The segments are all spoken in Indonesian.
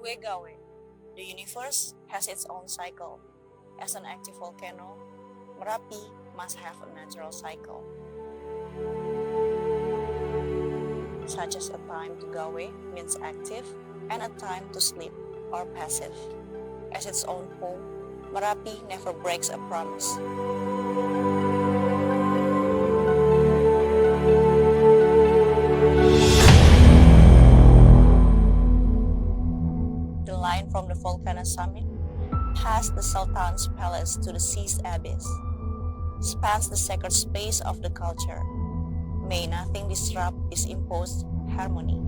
Gue Gawe. The universe has its own cycle. As an active volcano, Merapi must have a natural cycle, such as a time to gawe means active and a time to sleep or passive. As its own home, Merapi never breaks a promise. The line from the volcano summit, past the Sultan's palace to the sea's abyss, spans the sacred space of the culture. May nothing disrupt this imposed harmony.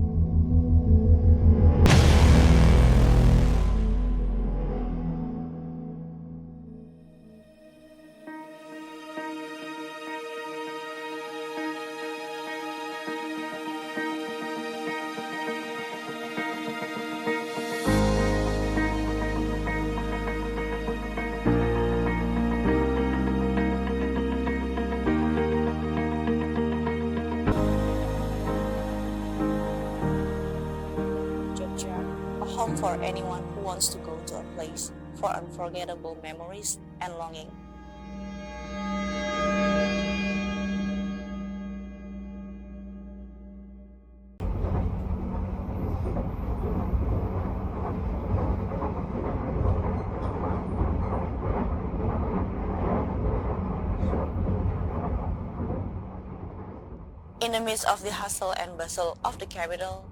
A home for anyone who wants to go to a place for unforgettable memories and longing. In the midst of the hustle and bustle of the capital,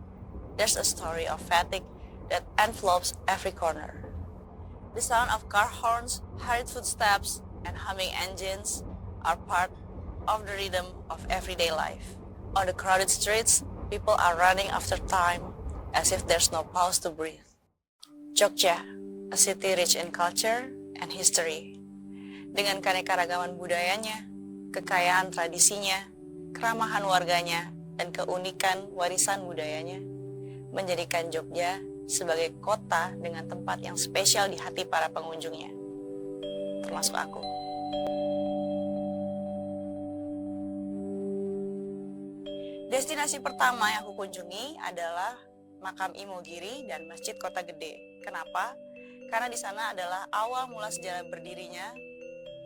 there's a story of fatigue that envelopes every corner. The sound of car horns, hurried footsteps, and humming engines are part of the rhythm of everyday life. On the crowded streets, people are running after time as if there's no pause to breathe. Jogja, a city rich in culture and history. Dengan keanekaragaman budayanya, kekayaan tradisinya, keramahan warganya, dan keunikan warisan budayanya, menjadikan Jogja sebagai kota dengan tempat yang spesial di hati para pengunjungnya, termasuk aku. Destinasi pertama yang aku kunjungi adalah Makam Imogiri dan Masjid Kota Gede. Kenapa? Karena di sana adalah awal mula sejarah berdirinya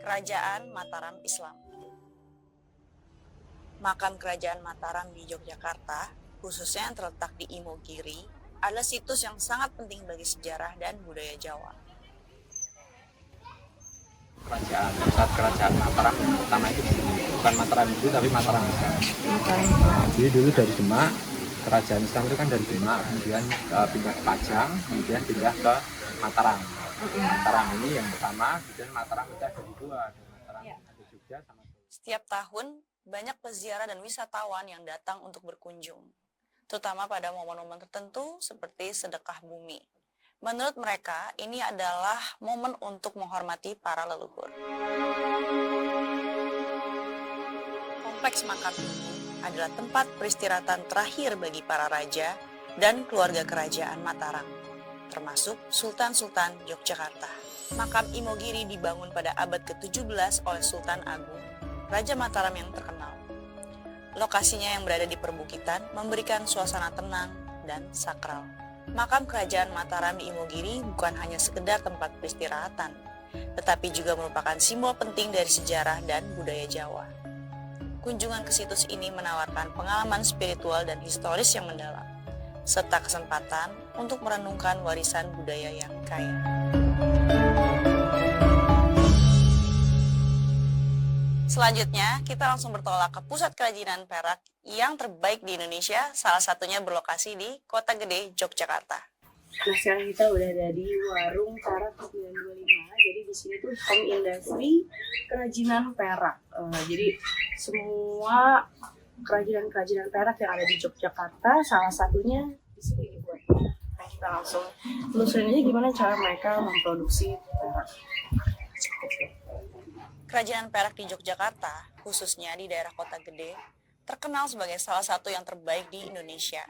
Kerajaan Mataram Islam. Makam Kerajaan Mataram di Yogyakarta, khususnya yang terletak di Imogiri, adalah situs yang sangat penting bagi sejarah dan budaya Jawa. Pusat kerajaan Mataram pertama itu bukan Mataram itu tapi Mataram Islam. Jadi dulu dari Demak, kerajaan Islam itu kan dari Demak, kemudian pindah ke Pajang, kemudian pindah ke Mataram. Mataram ini yang pertama, kemudian Mataram itu ada di dua, ada Mataram ada Jogja sama. Setiap tahun banyak peziarah dan wisatawan yang datang untuk berkunjung, terutama pada momen-momen tertentu seperti sedekah bumi. Menurut mereka, ini adalah momen untuk menghormati para leluhur. Kompleks makam ini adalah tempat peristirahatan terakhir bagi para raja dan keluarga kerajaan Mataram, termasuk Sultan-Sultan Yogyakarta. Makam Imogiri dibangun pada abad ke-17 oleh Sultan Agung, Raja Mataram yang terkenal. Lokasinya yang berada di perbukitan memberikan suasana tenang dan sakral. Makam Kerajaan Mataram di Imogiri bukan hanya sekedar tempat peristirahatan, tetapi juga merupakan simbol penting dari sejarah dan budaya Jawa. Kunjungan ke situs ini menawarkan pengalaman spiritual dan historis yang mendalam, serta kesempatan untuk merenungkan warisan budaya yang kaya. Selanjutnya, kita langsung bertolak ke pusat kerajinan perak yang terbaik di Indonesia, salah satunya berlokasi di Kota Gede, Yogyakarta. Nah, sekarang kita udah ada di warung Perak 925. Jadi di sini tuh home industry kerajinan perak. Jadi semua kerajinan perak yang ada di Yogyakarta, salah satunya di sini dibuat. Nah, kita langsung telusurin aja gimana cara mereka memproduksi perak. Kerajinan perak di Yogyakarta, khususnya di daerah Kota Gede, terkenal sebagai salah satu yang terbaik di Indonesia.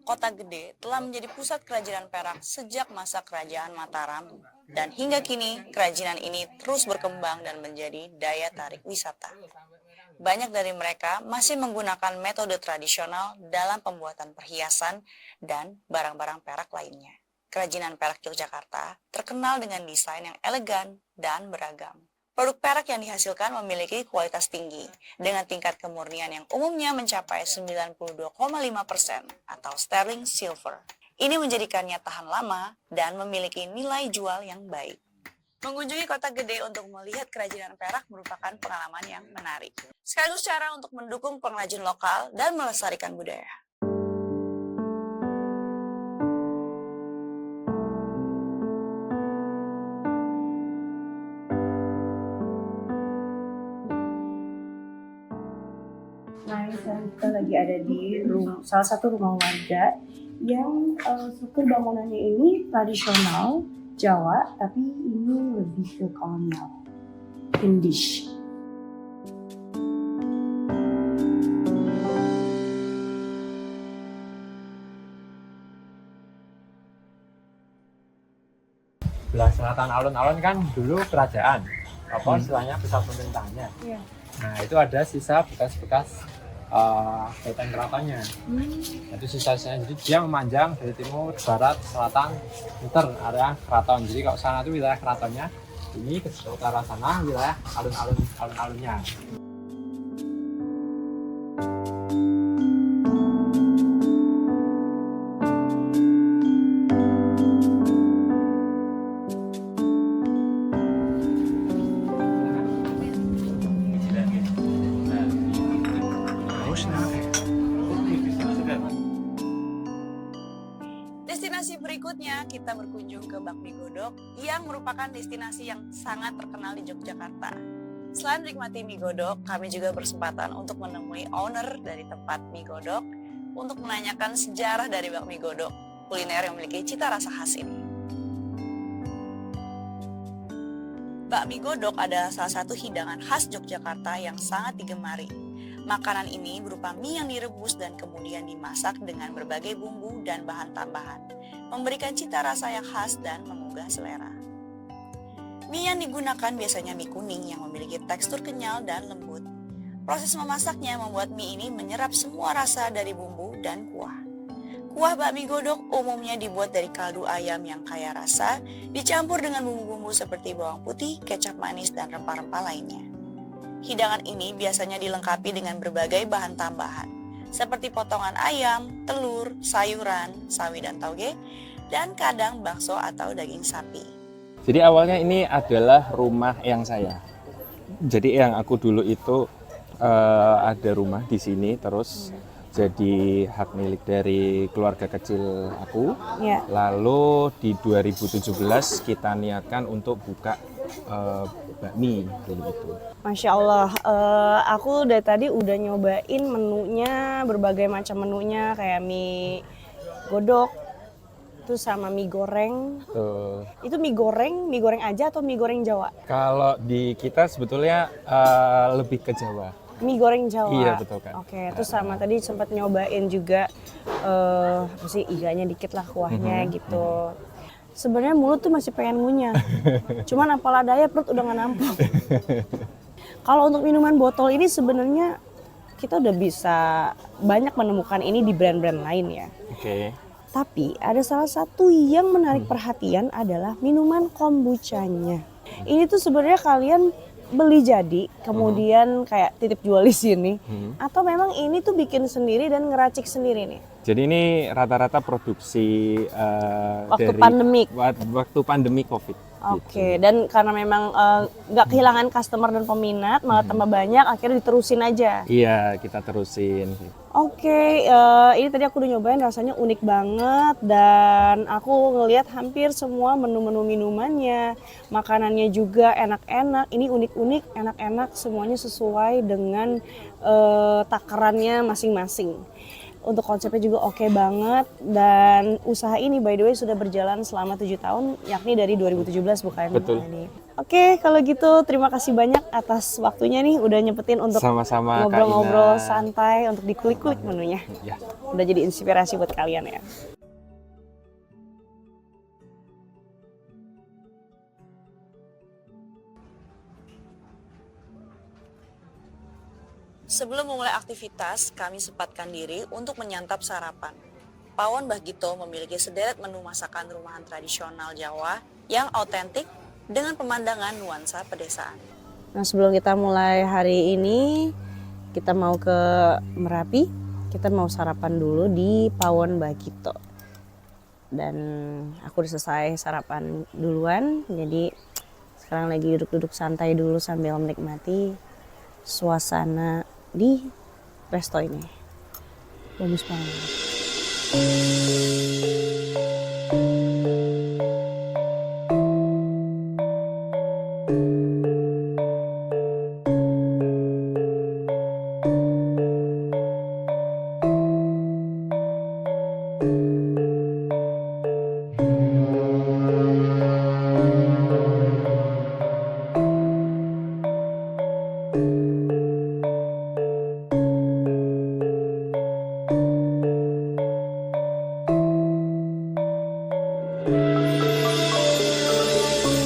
Kota Gede telah menjadi pusat kerajinan perak sejak masa Kerajaan Mataram, dan hingga kini kerajinan ini terus berkembang dan menjadi daya tarik wisata. Banyak dari mereka masih menggunakan metode tradisional dalam pembuatan perhiasan dan barang-barang perak lainnya. Kerajinan perak Yogyakarta terkenal dengan desain yang elegan dan beragam. Produk perak yang dihasilkan memiliki kualitas tinggi dengan tingkat kemurnian yang umumnya mencapai 92,5% atau sterling silver. Ini menjadikannya tahan lama dan memiliki nilai jual yang baik. Mengunjungi kota gede untuk melihat kerajinan perak merupakan pengalaman yang menarik, sekaligus cara untuk mendukung pengrajin lokal dan melestarikan budaya. Nah, sekarang kita lagi ada di salah satu rumah warga yang struktur bangunannya ini tradisional Jawa, tapi ini lebih ke kolonial, Indish. Belah selatan alun-alun kan dulu kerajaan, istilahnya pusat pemerintahannya. Iya. Nah itu ada sisa bekas-bekas benteng keratonnya. Itu sisa-sisanya, jadi dia memanjang dari timur, barat, selatan, muter area keraton. Jadi kalau sana itu wilayah keratonnya, ini ke utara sana wilayah alun-alunnya. Destinasi berikutnya kita berkunjung ke Bakmi Godok yang merupakan destinasi yang sangat terkenal di Yogyakarta. Selain menikmati mie godok, kami juga berkesempatan untuk menemui owner dari tempat mie godok untuk menanyakan sejarah dari bakmi godok, kuliner yang memiliki cita rasa khas ini. Bakmi godok adalah salah satu hidangan khas Yogyakarta yang sangat digemari. Makanan ini berupa mie yang direbus dan kemudian dimasak dengan berbagai bumbu dan bahan tambahan, memberikan cita rasa yang khas dan menggugah selera. Mie yang digunakan biasanya mie kuning yang memiliki tekstur kenyal dan lembut. Proses memasaknya membuat mie ini menyerap semua rasa dari bumbu dan kuah. Kuah bakmi godok umumnya dibuat dari kaldu ayam yang kaya rasa, dicampur dengan bumbu-bumbu seperti bawang putih, kecap manis, dan rempah-rempah lainnya. Hidangan ini biasanya dilengkapi dengan berbagai bahan tambahan, seperti potongan ayam, telur, sayuran, sawi dan tauge, dan kadang bakso atau daging sapi. Jadi awalnya ini adalah rumah yang saya. Jadi yang aku dulu itu ada rumah di sini, terus jadi hak milik dari keluarga kecil aku. Ya. Lalu di 2017 kita niatkan untuk buka bakmi dulu itu. Masya Allah, aku dari tadi udah nyobain menunya, berbagai macam menunya kayak mie godok, terus sama mie goreng. Itu mie goreng aja atau mie goreng Jawa? Kalau di kita sebetulnya lebih ke Jawa. Mie goreng Jawa. Iya betul kan. Oke, terus sama tadi sempat nyobain juga apa sih iganya dikit lah kuahnya gitu. Sebenarnya mulut tuh masih pengen ngunyah. Cuman apalah daya perut udah nggak nampung. Kalau untuk minuman botol ini sebenarnya kita udah bisa banyak menemukan ini di brand-brand lain ya. Oke. Tapi ada salah satu yang menarik perhatian adalah minuman kombuchanya. Ini tuh sebenarnya kalian beli jadi, kemudian kayak titip jual di sini, atau memang ini tuh bikin sendiri dan ngeracik sendiri nih? Jadi ini rata-rata produksi Waktu dari pandemik? Waktu pandemi COVID. Oke, Gitu. dan karena memang nggak kehilangan customer dan peminat, malah tambah banyak, akhirnya diterusin aja. Iya, kita terusin. Oke, ini tadi aku udah nyobain, rasanya unik banget dan aku ngelihat hampir semua menu-menu minumannya, makanannya juga enak-enak. Ini unik-unik, enak-enak, semuanya sesuai dengan takarannya masing-masing. Untuk konsepnya juga oke banget dan usaha ini by the way sudah berjalan selama 7 tahun, yakni dari 2017 bukan? Betul. Ini. Oke, kalau gitu terima kasih banyak atas waktunya nih udah nyempetin untuk Sama-sama, Kak ngobrol-ngobrol Ina. santai untuk dikulik-kulik menunya. Ya. Udah jadi inspirasi buat kalian ya. Sebelum memulai aktivitas, kami sempatkan diri untuk menyantap sarapan. Pawon Mbah Gito memiliki sederet menu masakan rumahan tradisional Jawa yang autentik dengan pemandangan nuansa pedesaan. Nah, sebelum kita mulai hari ini, kita mau ke Merapi, kita mau sarapan dulu di Pawon Mbah Gito. Dan aku udah selesai sarapan duluan, jadi sekarang lagi duduk-duduk santai dulu sambil menikmati suasana di resto ini. Bagus banget.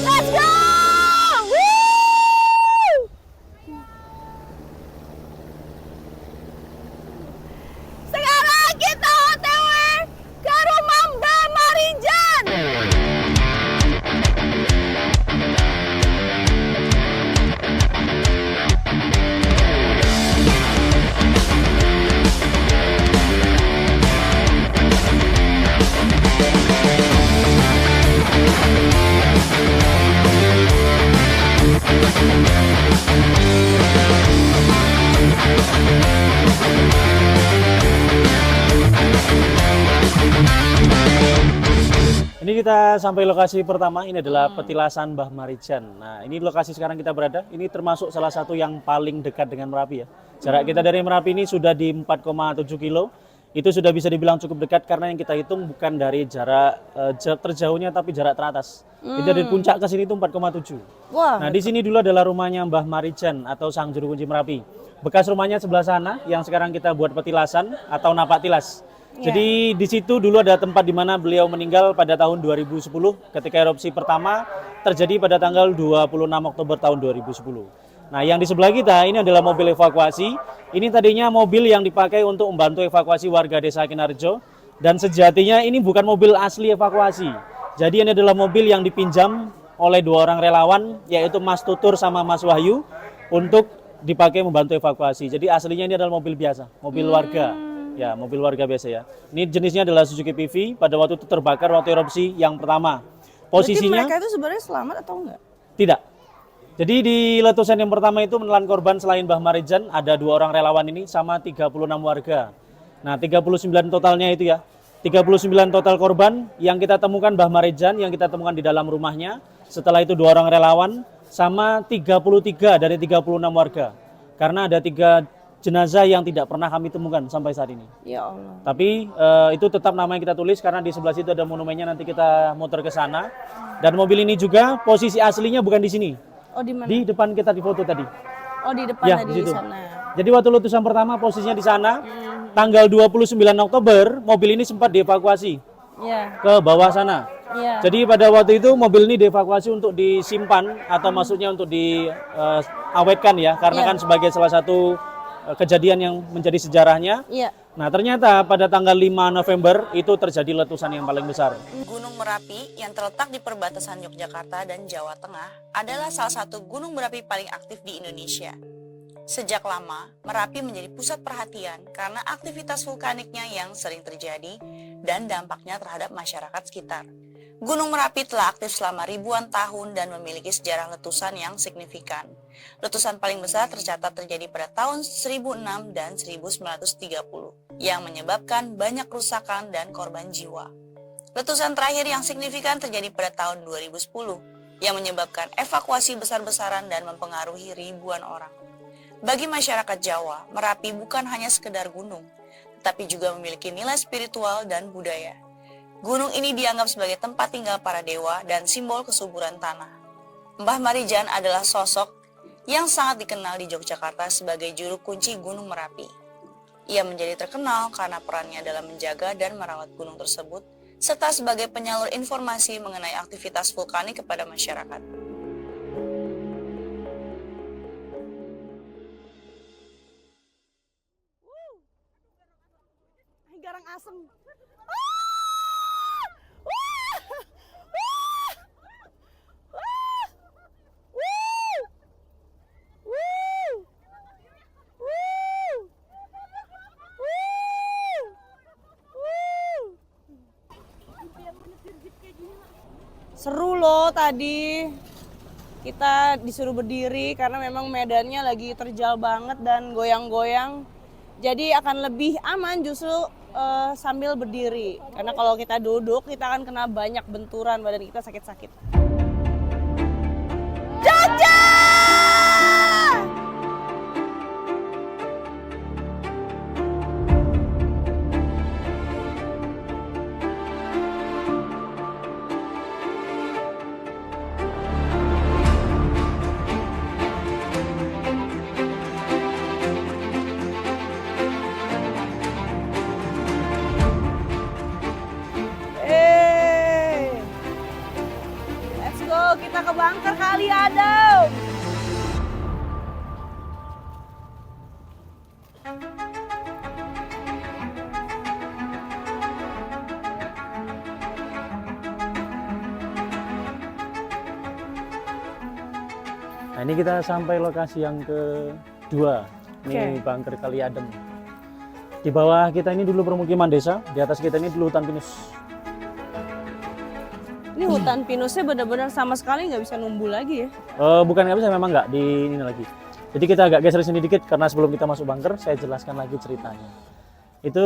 Let's go! Woo! Sekarang kita OTW ke rumah Mbak Marijan. Ini kita sampai lokasi pertama, ini adalah petilasan Mbah Marijan. Nah, ini lokasi sekarang kita berada, ini termasuk salah satu yang paling dekat dengan Merapi ya. Jarak kita dari Merapi ini sudah di 4,7 kilo. Itu sudah bisa dibilang cukup dekat karena yang kita hitung bukan dari jarak terjauhnya tapi jarak teratas. Kita dari puncak ke sini itu 4,7. Wah, Nah, di sini dulu adalah rumahnya Mbah Marijan atau Sang Juru Kunci Merapi. Bekas rumahnya sebelah sana yang sekarang kita buat petilasan atau napak tilas. Jadi di situ dulu ada tempat di mana beliau meninggal pada tahun 2010 ketika erupsi pertama terjadi pada tanggal 26 Oktober tahun 2010. Nah, yang di sebelah kita ini adalah mobil evakuasi. Ini tadinya mobil yang dipakai untuk membantu evakuasi warga desa Kinarjo dan sejatinya ini bukan mobil asli evakuasi. Jadi ini adalah mobil yang dipinjam oleh dua orang relawan yaitu Mas Tutur sama Mas Wahyu untuk dipakai membantu evakuasi. Jadi aslinya ini adalah mobil biasa, mobil warga. Ya, mobil warga biasa ya. Ini jenisnya adalah Suzuki PV. Pada waktu itu terbakar waktu erupsi yang pertama. Posisinya mereka itu sebenarnya selamat atau enggak? tidak. Jadi di letusan yang pertama itu menelan korban selain Mbah Marijan ada 2 orang relawan ini sama 36 warga. Nah, 39 totalnya itu ya. 39 total korban yang kita temukan Mbah Marijan yang kita temukan di dalam rumahnya. Setelah itu 2 orang relawan sama 33 dari 36 warga. Karena ada 3 jenazah yang tidak pernah kami temukan sampai saat ini. Ya Allah. Tapi itu tetap nama yang kita tulis karena di sebelah situ ada monumennya, nanti kita muter ke sana. Dan mobil ini juga posisi aslinya bukan di sini. Oh, di mana? Di depan kita di foto tadi. Oh, di depan Ya, tadi di di situ. sana. Jadi waktu letusan pertama posisinya di sana. Tanggal 29 Oktober mobil ini sempat dievakuasi Iya. ke bawah sana. Iya. Jadi pada waktu itu mobil ini dievakuasi untuk disimpan atau maksudnya untuk diawetkan ya, karena Iya. kan sebagai salah satu kejadian yang menjadi sejarahnya. Iya. Nah, ternyata pada tanggal 5 November itu terjadi letusan yang paling besar. Gunung Merapi yang terletak di perbatasan Yogyakarta dan Jawa Tengah adalah salah satu gunung berapi paling aktif di Indonesia. Sejak lama, Merapi menjadi pusat perhatian karena aktivitas vulkaniknya yang sering terjadi dan dampaknya terhadap masyarakat sekitar. Gunung Merapi telah aktif selama ribuan tahun dan memiliki sejarah letusan yang signifikan. Letusan paling besar tercatat terjadi pada tahun 1006 dan 1930 yang menyebabkan banyak kerusakan dan korban jiwa. Letusan terakhir yang signifikan terjadi pada tahun 2010 yang menyebabkan evakuasi besar-besaran dan mempengaruhi ribuan orang. Bagi masyarakat Jawa, Merapi bukan hanya sekedar gunung, tetapi juga memiliki nilai spiritual dan budaya. Gunung ini dianggap sebagai tempat tinggal para dewa dan simbol kesuburan tanah. Mbah Marijan adalah sosok yang sangat dikenal di Yogyakarta sebagai juru kunci Gunung Merapi. Ia menjadi terkenal karena perannya dalam menjaga dan merawat gunung tersebut, serta sebagai penyalur informasi mengenai aktivitas vulkanik kepada masyarakat. Garang asem. Seru loh tadi. Kita disuruh berdiri karena memang medannya lagi terjal banget dan goyang-goyang. Jadi akan lebih aman justru sambil berdiri. Karena kalau kita duduk kita akan kena banyak benturan, badan kita sakit-sakit. Caca! Let's go, kita ke bunker kali Adam. Nah ini kita sampai lokasi yang kedua, ini bunker Kali Adem. Di bawah kita ini dulu permukiman desa, di atas kita ini dulu hutan pinus. Ini hutan pinusnya benar-benar sama sekali nggak bisa numbuh lagi ya? Bukan nggak bisa, memang nggak di ini lagi. Jadi kita agak geser sini dikit karena sebelum kita masuk bunker, saya jelaskan lagi ceritanya. Itu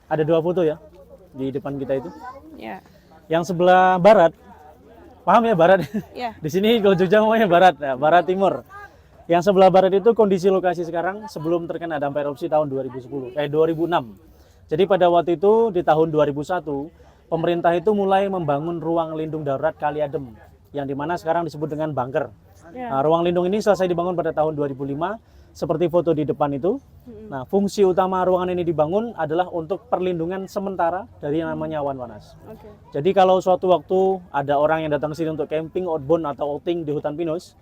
ada 2 foto ya di depan kita itu. Ya. Yang sebelah barat, paham ya barat? Ya. Di sini kalau Jogja namanya barat, ya, barat timur. Yang sebelah barat itu kondisi lokasi sekarang sebelum terkena dampak erupsi tahun 2006. Jadi pada waktu itu di tahun 2001 pemerintah itu mulai membangun ruang lindung darurat Kali Adem yang dimana sekarang disebut dengan bunker. Nah, ruang lindung ini selesai dibangun pada tahun 2005 seperti foto di depan itu. Nah, fungsi utama ruangan ini dibangun adalah untuk perlindungan sementara dari yang namanya awan panas. Jadi kalau suatu waktu ada orang yang datang ke sini untuk camping, outbound atau outing di hutan pinus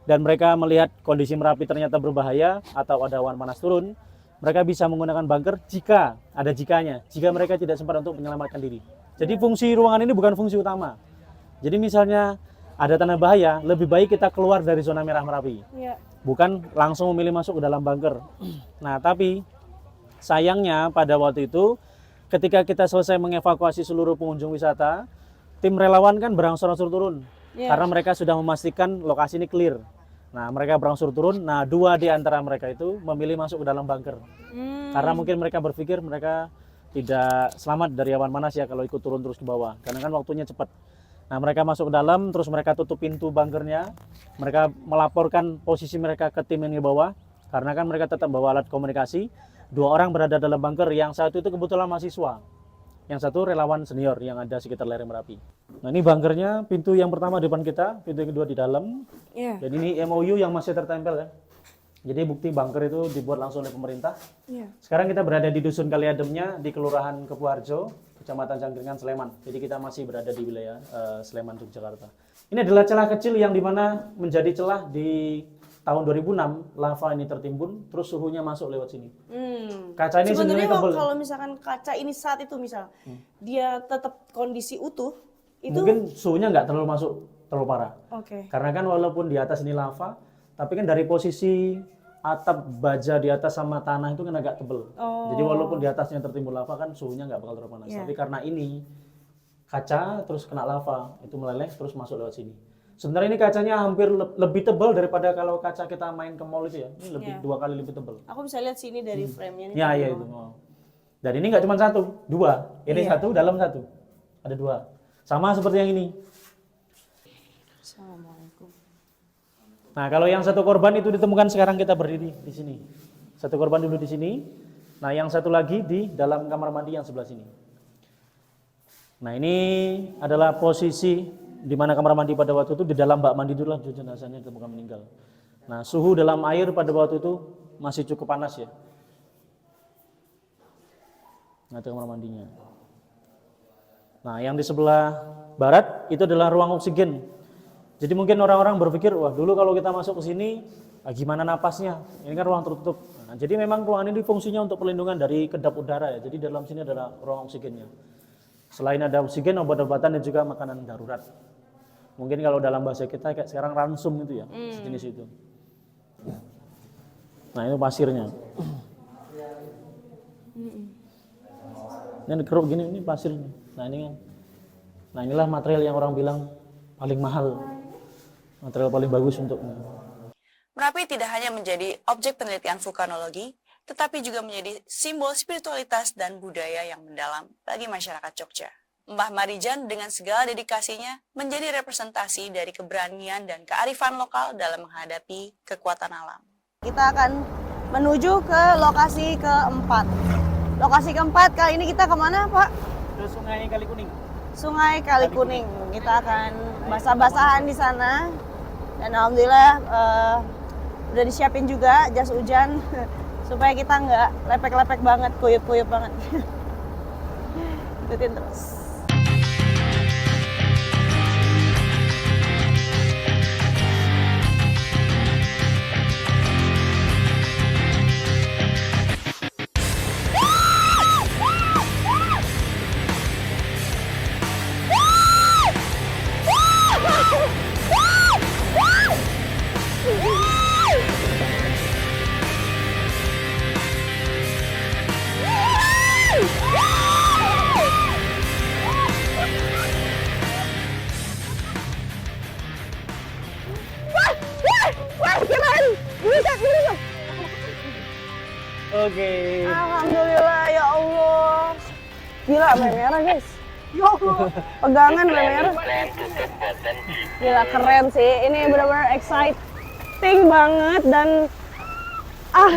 dan mereka melihat kondisi Merapi ternyata berbahaya atau ada awan panas turun, mereka bisa menggunakan bunker jika ada jika mereka tidak sempat untuk menyelamatkan diri. Jadi fungsi ruangan ini bukan fungsi utama. Jadi misalnya ada tanda bahaya, lebih baik kita keluar dari zona merah Merapi. Bukan langsung memilih masuk ke dalam bunker. Nah, tapi sayangnya pada waktu itu ketika kita selesai mengevakuasi seluruh pengunjung wisata, tim relawan kan berangsur-angsur turun. Karena mereka sudah memastikan lokasi ini clear. Nah, mereka berangsur turun. Nah, 2 di antara mereka itu memilih masuk ke dalam bunker. Karena mungkin mereka berpikir mereka tidak selamat dari awan panas ya kalau ikut turun terus ke bawah. Karena kan waktunya cepat. Nah, mereka masuk ke dalam, terus mereka tutup pintu bunkernya. Mereka melaporkan posisi mereka ke tim yang di bawah. Karena kan mereka tetap bawa alat komunikasi. 2 orang berada dalam bunker, yang satu itu kebetulan mahasiswa. Yang satu relawan senior yang ada sekitar lereng Merapi. Nah, ini bunkernya, pintu yang pertama depan kita, pintu yang kedua di dalam. Dan ini MOU yang masih tertempel ya. Jadi bukti bunker itu dibuat langsung oleh pemerintah. Sekarang kita berada di Dusun Kali Ademnya di Kelurahan Kepuharjo, Kecamatan Cangkringan, Sleman. Jadi kita masih berada di wilayah Sleman, Yogyakarta. Ini adalah celah kecil yang dimana menjadi celah di tahun 2006 lava ini tertimbun, terus suhunya masuk lewat sini. Kaca ini sebenarnya tebal. Kalau misalkan kaca ini saat itu misal dia tetap kondisi utuh, itu mungkin suhunya nggak terlalu terlalu parah. Karena kan walaupun di atas ini lava, tapi kan dari posisi atap baja di atas sama tanah itu kan agak tebel. Jadi walaupun di atasnya tertimbun lava kan suhunya nggak bakal terlalu panas. Tapi karena ini kaca terus kena lava, itu meleleh terus masuk lewat sini. Sebenarnya ini kacanya hampir lebih tebal daripada kalau kaca kita main ke mall itu ya. Ini lebih 2 kali lebih tebal. Aku bisa lihat sini dari frame-nya. Iya itu. Dan ini nggak cuma 1, 2. Ini 1, dalam 1. Ada 2. Sama seperti yang ini. Assalamualaikum. Nah, kalau yang satu korban itu ditemukan sekarang kita berdiri di sini. Satu korban dulu di sini. Nah, yang satu lagi di dalam kamar mandi yang sebelah sini. Nah, ini adalah posisi di mana kamar mandi pada waktu itu, di dalam bak mandi dulu lah jenazahnya ditemukan meninggal. Nah, suhu dalam air pada waktu itu masih cukup panas ya. Nah, itu kamar mandinya. Nah, yang di sebelah barat itu adalah ruang oksigen. Jadi mungkin orang-orang berpikir, wah dulu kalau kita masuk ke sini, gimana napasnya? Ini kan ruang tertutup. Nah, jadi memang ruangan ini fungsinya untuk perlindungan dari kedap udara ya. Jadi dalam sini adalah ruang oksigennya. Selain ada oksigen, obat-obatan dan juga makanan darurat. Mungkin kalau dalam bahasa kita kayak sekarang ransum itu ya, sejenis itu. Nah, itu pasirnya. Ini keruk gini, ini pasirnya. Nah, ini kan Nah inilah material yang orang bilang paling mahal, material paling bagus untuknya. Merapi tidak hanya menjadi objek penelitian vulkanologi, tetapi juga menjadi simbol spiritualitas dan budaya yang mendalam bagi masyarakat Jogja. Mbah Marijan dengan segala dedikasinya menjadi representasi dari keberanian dan kearifan lokal dalam menghadapi kekuatan alam. Kita akan menuju ke lokasi keempat. Lokasi keempat kali ini kita kemana, Pak? Ke Sungai Kali Kuning. Sungai Kali Kuning. Kita akan basah-basahan di sana. Dan alhamdulillah udah disiapin juga jas hujan supaya kita nggak lepek-lepek banget, kuyup-kuyup banget. Ikutin terus. Oke. Alhamdulillah, ya Allah. Gila, merah guys. Ya Allah, pegangan merah. Gila, keren sih. Ini benar-benar exciting banget dan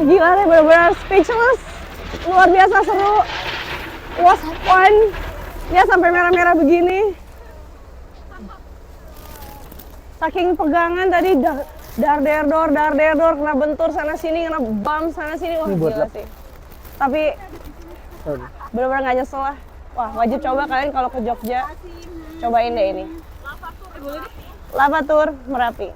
gila deh, benar-benar speechless. Luar biasa seru. Was fun. Dia sampai merah-merah begini. Saking pegangan tadi dar der dor kena bentur sana sini, kena bam sana sini. Wah, gila sih. Tapi benar-benar nggak nyesel lah. Wah, wajib coba kalian kalau ke Jogja. Cobain deh ini. Lava Tour Merapi.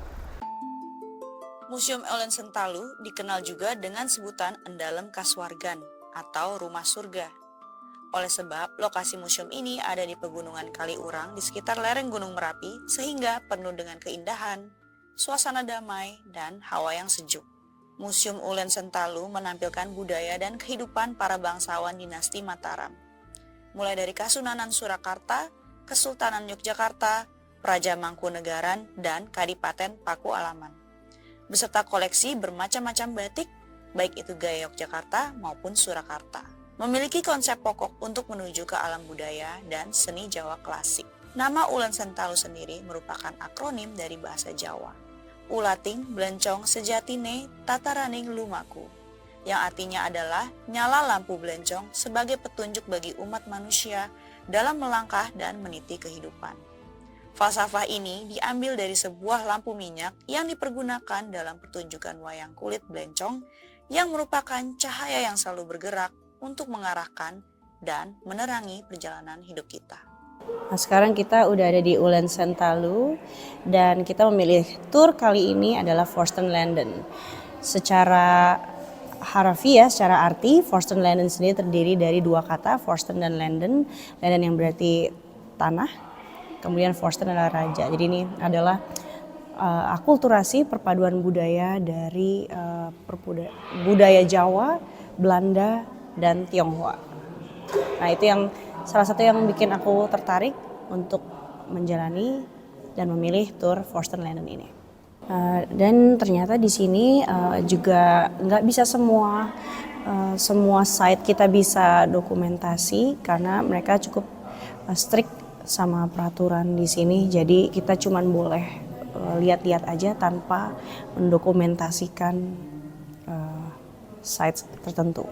Museum Ulen Sentalu dikenal juga dengan sebutan Endalem Kasuwargan atau Rumah Surga. Oleh sebab lokasi museum ini ada di pegunungan Kaliurang di sekitar lereng Gunung Merapi sehingga penuh dengan keindahan, suasana damai, dan hawa yang sejuk. Museum Ulen Sentalu menampilkan budaya dan kehidupan para bangsawan dinasti Mataram. Mulai dari Kasunanan Surakarta, Kesultanan Yogyakarta, Praja Mangkunegaran, dan Kadipaten Paku Alaman. Beserta koleksi bermacam-macam batik, baik itu gaya Yogyakarta maupun Surakarta. Memiliki konsep pokok untuk menuju ke alam budaya dan seni Jawa klasik. Nama Ulen Sentalu sendiri merupakan akronim dari bahasa Jawa. Ulating Blencong Sejatine Tataraning Lumaku, yang artinya adalah nyala lampu belencong sebagai petunjuk bagi umat manusia dalam melangkah dan meniti kehidupan. Falsafah ini diambil dari sebuah lampu minyak yang dipergunakan dalam pertunjukan wayang kulit belencong yang merupakan cahaya yang selalu bergerak untuk mengarahkan dan menerangi perjalanan hidup kita. Nah, sekarang kita udah ada di Ulen Sentalu dan kita memilih tour kali ini adalah Forstenlanden. Secara harafiah, secara arti, Forstenlanden sendiri terdiri dari dua kata, Forsten dan Landen. Landen yang berarti tanah, kemudian Forsten adalah raja. Jadi ini adalah akulturasi perpaduan budaya dari budaya Jawa, Belanda, dan Tionghoa. Nah, itu yang salah satu yang bikin aku tertarik untuk menjalani dan memilih tour Forstenlanden ini. Dan ternyata di sini juga nggak bisa semua site kita bisa dokumentasi karena mereka cukup strict sama peraturan di sini. Jadi kita cuman boleh lihat-lihat aja tanpa mendokumentasikan site tertentu.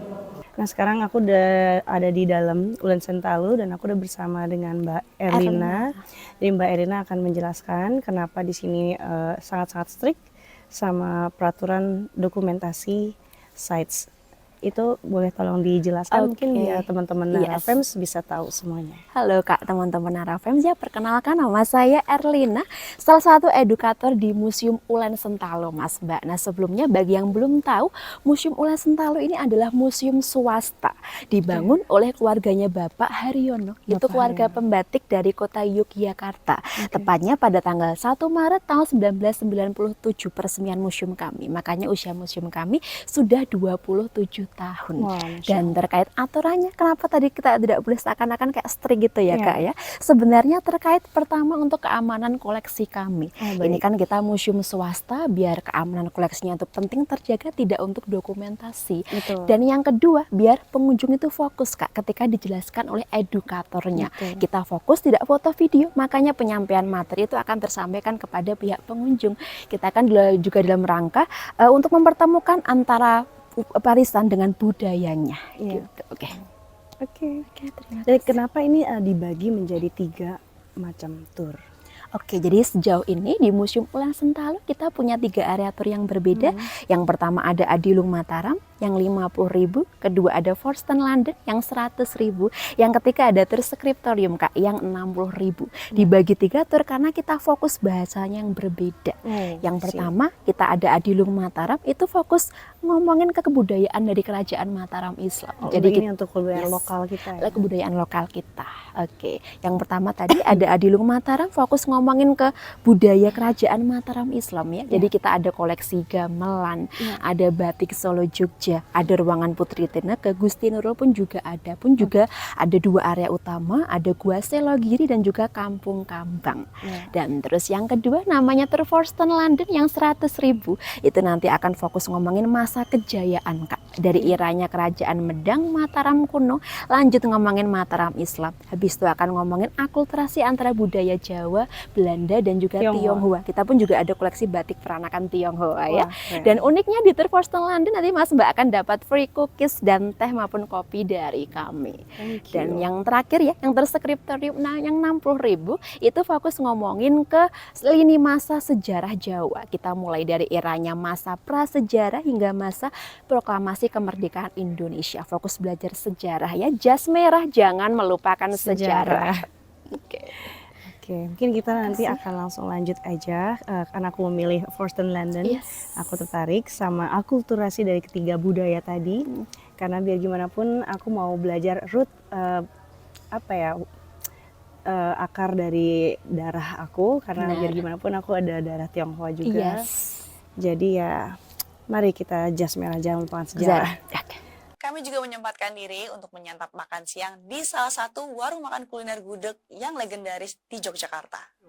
Nah, sekarang aku udah ada di dalam Ulen Sentalu dan aku udah bersama dengan Mbak Erlina. Jadi Mbak Erlina akan menjelaskan kenapa di sini sangat-sangat strict sama peraturan dokumentasi sites. Itu boleh tolong dijelaskan mungkin biar teman-teman Narafems bisa tahu semuanya. Halo Kak, teman-teman Narafems, ya perkenalkan nama saya Erlina, salah satu edukator di Museum Ulen Sentalu, Mas Mbak. Nah, sebelumnya bagi yang belum tahu, Museum Ulen Sentalu ini adalah museum swasta dibangun oleh keluarganya Bapak Haryono, itu keluarga pembatik dari kota Yogyakarta. Tepatnya pada tanggal 1 Maret tahun 1997 peresmian museum kami. Makanya usia museum kami sudah 27 tahun. Wah, Masya Dan terkait aturannya, kenapa tadi kita tidak boleh seakan-akan kayak strict gitu ya Iya. Kak ya? Sebenarnya terkait pertama untuk keamanan koleksi kami. Oh, Ini baik. kan kita museum swasta, biar keamanan koleksinya itu penting terjaga, tidak untuk dokumentasi. Betul. Dan yang kedua, biar pengunjung itu fokus Kak ketika dijelaskan oleh edukatornya. Betul. Kita fokus, tidak foto video, makanya penyampaian materi itu akan tersampaikan kepada pihak pengunjung. Kita kan juga dalam rangka untuk mempertemukan antara warisan dengan budayanya. Iya. Gitu. Oke. Oke. Terima Jadi kasih. kenapa ini dibagi menjadi 3 macam tour? Oke, jadi sejauh ini di Museum Ulen Sentalu kita punya 3 area tour yang berbeda. Yang pertama ada Adilung Mataram yang 50.000, kedua ada Forston London yang 100.000, yang ketiga ada tour Scriptorium Kak yang 60.000. Dibagi 3 tour karena kita fokus bahasanya yang berbeda. Yang pertama kita ada Adilung Mataram, itu fokus ngomongin ke kebudayaan dari Kerajaan Mataram Islam. Jadi ini untuk kebudayaan Yes. lokal kita ya. Kebudayaan lokal kita. Oke. Yang pertama tadi ada Adilung Mataram, fokus ngomongin ke budaya Kerajaan Mataram Islam ya. Jadi kita ada koleksi gamelan, ada batik Solo Jogja, ada ruangan Putri Tineke, Gusti Nurul pun juga ada. Pun juga ada 2 area utama, ada Gua Selogiri dan juga Kampung Kambang. Dan terus yang kedua namanya tour Forston London yang 100.000. Itu nanti akan fokus ngomongin masa kejayaan Kak. Dari iranya Kerajaan Medang, Mataram kuno, lanjut ngomongin Mataram Islam. Habis itu akan ngomongin akulturasi antara budaya Jawa, Belanda dan juga Tionghoa. Kita pun juga ada koleksi batik peranakan Tionghoa ya. keren. Dan uniknya di tour Forston London nanti Mas Mbak akan dapat free cookies dan teh maupun kopi dari kami. Dan yang terakhir ya, yang terskriptorium yang 60.000 itu fokus ngomongin ke lini masa sejarah Jawa. Kita mulai dari eranya masa prasejarah hingga masa proklamasi kemerdekaan Indonesia. Fokus belajar sejarah ya. Jas merah, jangan melupakan sejarah. Oke. Oke, mungkin kita nanti akan langsung lanjut aja karena aku memilih Forston London. Yes. Aku tertarik sama akulturasi dari ketiga budaya tadi. Karena biar gimana pun aku mau belajar root akar dari darah aku, karena Benar. biar gimana pun aku ada darah Tionghoa juga. Yes. Jadi ya mari kita jas merah jangan lupakan sejarah. Oke. Kami juga menyempatkan diri untuk menyantap makan siang di salah satu warung makan kuliner gudeg yang legendaris di Yogyakarta.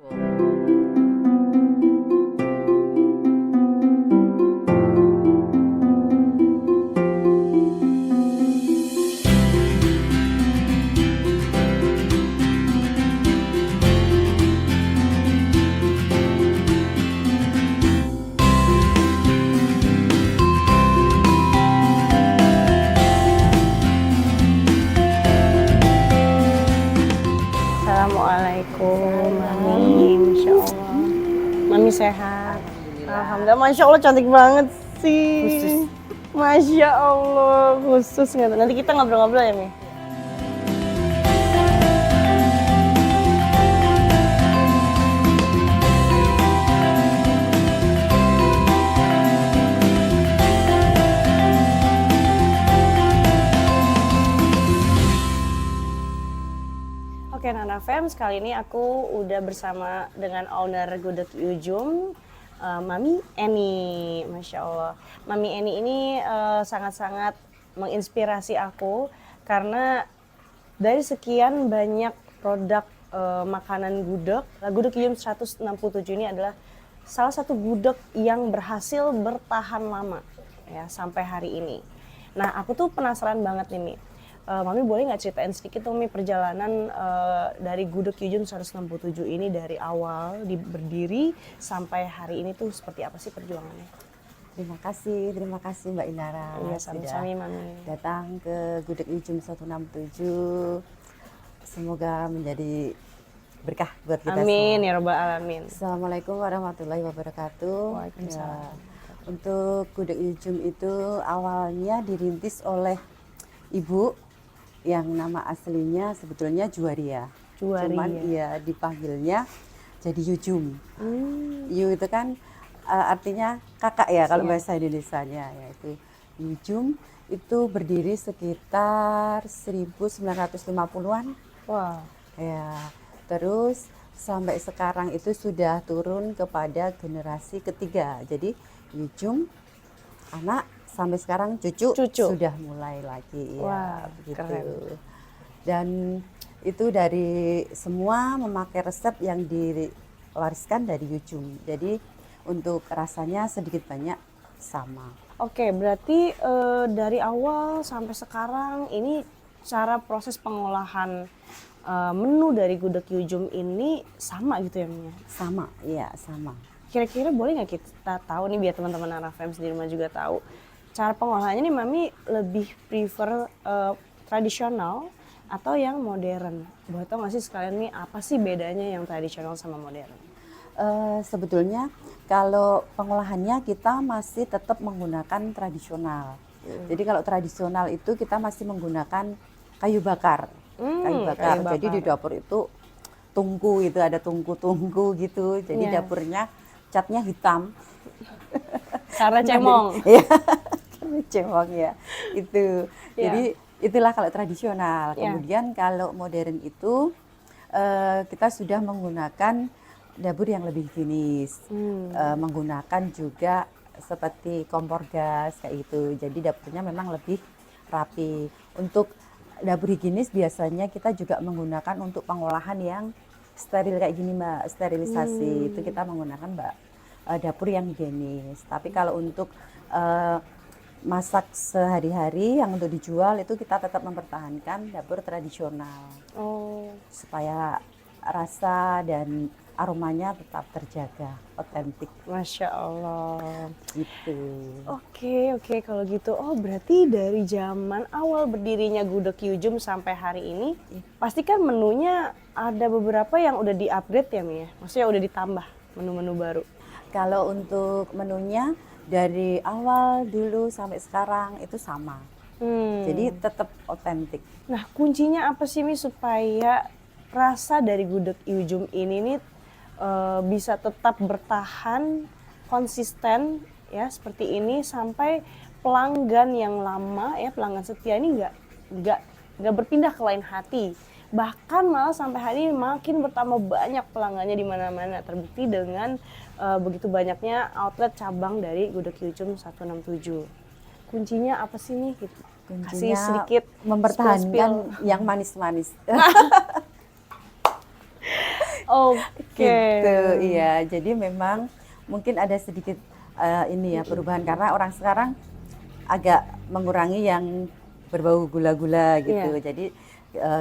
Assalamualaikum, Mami. Masya Allah. Mami sehat. Alhamdulillah, Masya Allah cantik banget sih. Masya Allah, khusus nggak? Nanti kita ngobrol-ngobrol ya, Mi? Oke, Nana Fams, kali ini aku udah bersama dengan owner Gudeg Yujum, Mami Eni. Masya Allah. Mami Eni ini sangat-sangat menginspirasi aku karena dari sekian banyak produk makanan gudeg, Gudeg Yujum 167 ini adalah salah satu gudeg yang berhasil bertahan lama ya sampai hari ini. Nah, aku tuh penasaran banget nih, Mi. Mami boleh nggak ceritain sedikit dong, Mi, perjalanan dari Gudeg Yujum 167 ini dari awal berdiri sampai hari ini tuh seperti apa sih perjuangannya? Terima kasih Mbak Inara Iya, sudah sami-sami, Mami. datang ke Gudeg Yujum 167. Semoga menjadi berkah buat kita Amin semua. ya robbal alamin. Assalamualaikum warahmatullahi wabarakatuh. Waalaikumsalam. Untuk Gudeg Yujum itu awalnya dirintis oleh ibu yang nama aslinya sebetulnya Juwaria. Juwaria. Cuman ya dipanggilnya jadi Yujum. Yu itu kan artinya kakak ya kalau bahasa Indonesianya, yaitu Yujum itu berdiri sekitar 1950-an. Wah. Ya, terus sampai sekarang itu sudah turun kepada generasi ketiga. Jadi Yujum anak sampai sekarang cucu, Cucu. sudah mulai lagi. Wah, Ya, begitu. keren. Dan itu dari semua memakai resep yang diwariskan dari Yujum. Jadi untuk rasanya sedikit banyak sama. Oke, berarti dari awal sampai sekarang ini cara proses pengolahan menu dari gudeg Yujum ini sama gitu ya, Mia? Sama, iya sama. Kira-kira boleh nggak kita tahu nih biar teman-teman RFM di rumah juga tahu cara pengolahannya nih, Mami lebih prefer tradisional atau yang modern? Boleh tahu nggak sih sekalian nih apa sih bedanya yang tradisional sama modern? Sebetulnya kalau pengolahannya kita masih tetap menggunakan tradisional. Jadi kalau tradisional itu kita masih menggunakan kayu bakar. Kayu bakar. Jadi di dapur itu tungku, itu ada tungku-tungku gitu. Jadi dapurnya catnya hitam. Karena cemong. Iya. Karena cemong ya. Itu. Jadi itulah kalau tradisional. Kemudian kalau modern itu kita sudah menggunakan dapur yang lebih higienis, menggunakan juga seperti kompor gas kayak gitu. Jadi dapurnya memang lebih rapi. Untuk dapur higienis biasanya kita juga menggunakan untuk pengolahan yang steril kayak gini Mbak, sterilisasi. Itu kita menggunakan dapur yang higienis. Tapi kalau untuk masak sehari-hari yang untuk dijual itu kita tetap mempertahankan dapur tradisional. Supaya rasa dan aromanya tetap terjaga, otentik. Masya Allah. Gitu. Oke, kalau gitu. Oh, berarti dari zaman awal berdirinya gudeg Yujum sampai hari ini, pasti kan menunya ada beberapa yang udah di-upgrade ya, Mia? Maksudnya udah ditambah menu-menu baru. Kalau untuk menunya dari awal dulu sampai sekarang itu sama. Jadi tetap otentik. Nah, kuncinya apa sih, Mi, supaya rasa dari gudeg Yujum ini nih bisa tetap bertahan konsisten ya seperti ini sampai pelanggan yang lama ya, pelanggan setia ini nggak berpindah ke lain hati, bahkan malah sampai hari ini makin bertambah banyak pelanggannya di mana-mana, terbukti dengan begitu banyaknya outlet cabang dari gudeg Yujum 167. Kuncinya apa sih nih? Gitu. Kasih Kuncinya sedikit mempertahankan yang manis-manis. Gitu, iya. Jadi memang mungkin ada sedikit ini ya perubahan karena orang sekarang agak mengurangi yang berbau gula-gula gitu. Jadi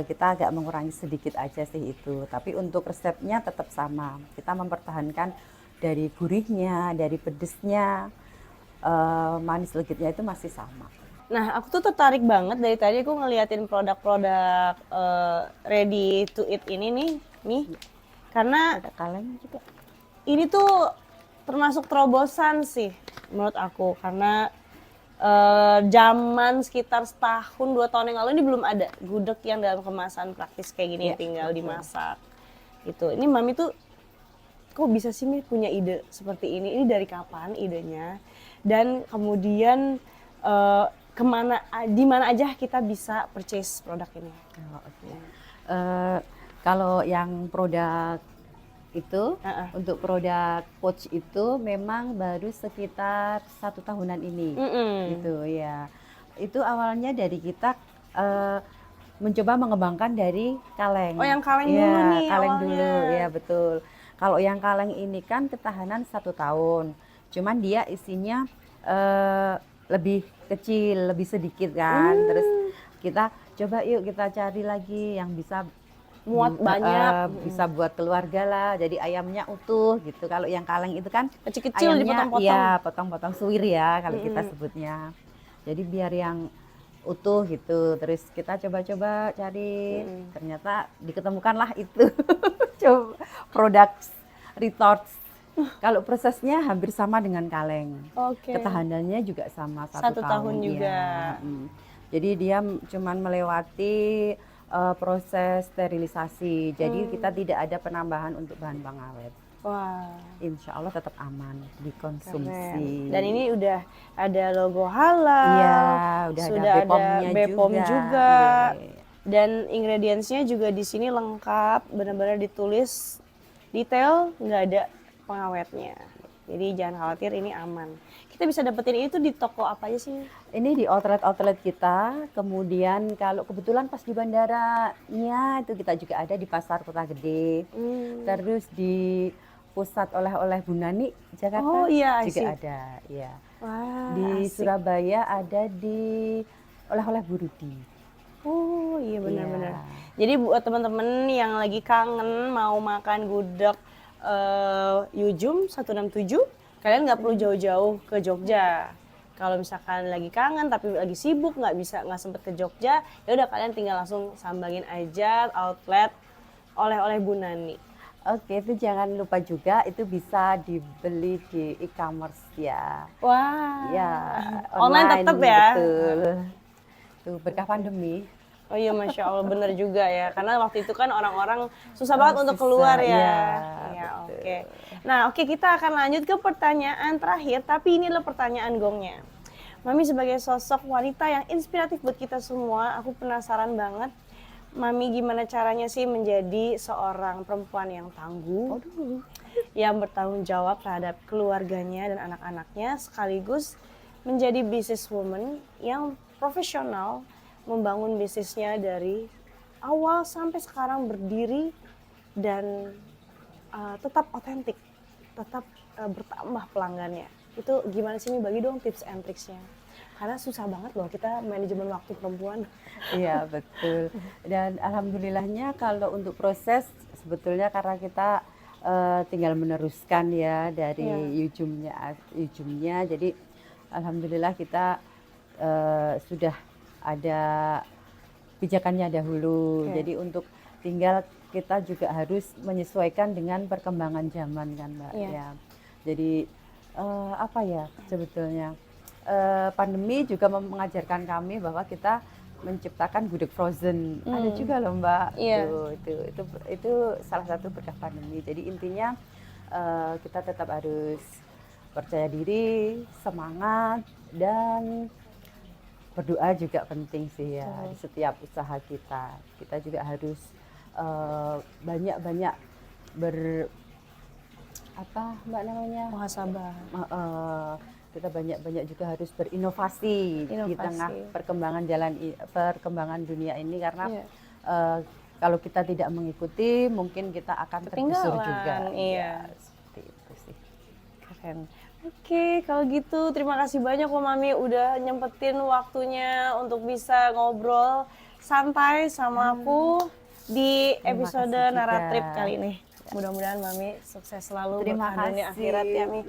kita agak mengurangi sedikit aja sih itu. Tapi untuk resepnya tetap sama. Kita mempertahankan dari gurihnya, dari pedesnya, manis legitnya itu masih sama. Nah, aku tuh tertarik banget dari tadi aku ngeliatin produk-produk ready to eat ini nih. Karena Ada kaleng juga. ini tuh termasuk terobosan sih menurut aku, karena zaman sekitar setahun 2 tahun yang lalu ini belum ada gudeg yang dalam kemasan praktis kayak gini, tinggal dimasak gitu. Ini Mami tuh kok bisa sih Mi punya ide seperti ini? Ini dari kapan idenya? Dan kemudian di mana aja kita bisa purchase produk ini? Kalau yang produk itu, untuk produk pouch itu memang baru sekitar 1 tahunan ini, gitu ya. Itu awalnya dari kita mencoba mengembangkan dari kaleng. Oh, yang kaleng dulu nih kaleng awalnya. dulu, ya betul. Kalau yang kaleng ini kan ketahanan 1 tahun, cuman dia isinya lebih kecil, lebih sedikit kan. Terus kita coba yuk kita cari lagi yang bisa Muat banyak, bisa buat keluarga lah. Jadi ayamnya utuh gitu. Kalau yang kaleng itu kan kecil-kecil ayamnya dipotong-potong. iya potong-potong suwir ya kalau kita sebutnya. Jadi biar yang utuh gitu. Terus kita coba-coba cari, ternyata diketemukanlah itu coba produk retorts. Kalau prosesnya hampir sama dengan kaleng. Ketahanannya juga sama 1 tahun juga. Ya. Jadi dia cuman melewati proses sterilisasi. Jadi kita tidak ada penambahan untuk bahan pengawet. Wah, Insya Allah tetap aman dikonsumsi. dan ini udah ada logo halal, Iya, udah sudah ada BPOM-nya ada BPOM juga. Iya. Dan ingredientsnya juga di sini lengkap, benar-benar ditulis detail, nggak ada pengawetnya. Jadi jangan khawatir, ini aman. Kita bisa dapetin ini tuh di toko apa aja sih? Ini di outlet-outlet kita, kemudian kalau kebetulan pas di bandaranya itu kita juga ada di Pasar Kota Gede, terus di Pusat Oleh-oleh Bu Nani Jakarta Oh iya, juga ada, ya. Wah, Di asik. Surabaya ada di Oleh-oleh Bu Rudi. Oh iya benar-benar. Iya. Jadi buat teman-teman yang lagi kangen mau makan gudeg Yujum 167, kalian nggak perlu jauh-jauh ke Jogja. Kalau misalkan lagi kangen tapi lagi sibuk nggak sempet ke Jogja, ya udah kalian tinggal langsung sambangin aja outlet oleh-oleh Bu Nani. Oke, itu jangan lupa juga itu bisa dibeli di e-commerce ya. Wah. Ya, Online tetap ya. Betul. Tuh berkah pandemi. Oh iya, Masya Allah, bener juga ya. Karena waktu itu kan orang-orang susah banget untuk susah, keluar ya. iya, Ya, betul. oke. Nah, oke, kita akan lanjut ke pertanyaan terakhir, tapi ini adalah pertanyaan gongnya. Mami sebagai sosok wanita yang inspiratif buat kita semua, aku penasaran banget. Mami gimana caranya sih menjadi seorang perempuan yang tangguh, yang bertanggung jawab terhadap keluarganya dan anak-anaknya, sekaligus menjadi businesswoman yang profesional, membangun bisnisnya dari awal sampai sekarang berdiri dan tetap otentik, tetap bertambah pelanggannya. Itu gimana sih, Mi? Bagi dong tips and tricksnya. Karena susah banget loh kita manajemen waktu perempuan. Iya, betul. Dan alhamdulillahnya kalau untuk proses sebetulnya karena kita tinggal meneruskan ya dari Yujumnya. Jadi alhamdulillah kita sudah ada pijakannya dahulu. Jadi untuk tinggal kita juga harus menyesuaikan dengan perkembangan zaman kan, Mbak. Ya. Jadi apa ya sebetulnya pandemi juga mengajarkan kami bahwa kita menciptakan gudeg frozen. Ada juga loh, Mbak. Itu salah satu berkah pandemi. Jadi intinya kita tetap harus percaya diri, semangat, dan berdoa juga penting sih ya di setiap usaha kita. Kita juga harus banyak-banyak Mbak namanya? Muhasabah. Kita banyak-banyak juga harus berinovasi di tengah perkembangan dunia ini karena kalau kita tidak mengikuti mungkin kita akan tergusur juga. Iya. Seperti itu sih. Keren. Oke, kalau gitu terima kasih banyak loh Mami udah nyempetin waktunya untuk bisa ngobrol santai sama aku di episode Nara Trip kali ini. Mudah-mudahan Mami sukses selalu Terima berkah dunia kasih. akhirat ya, Mi.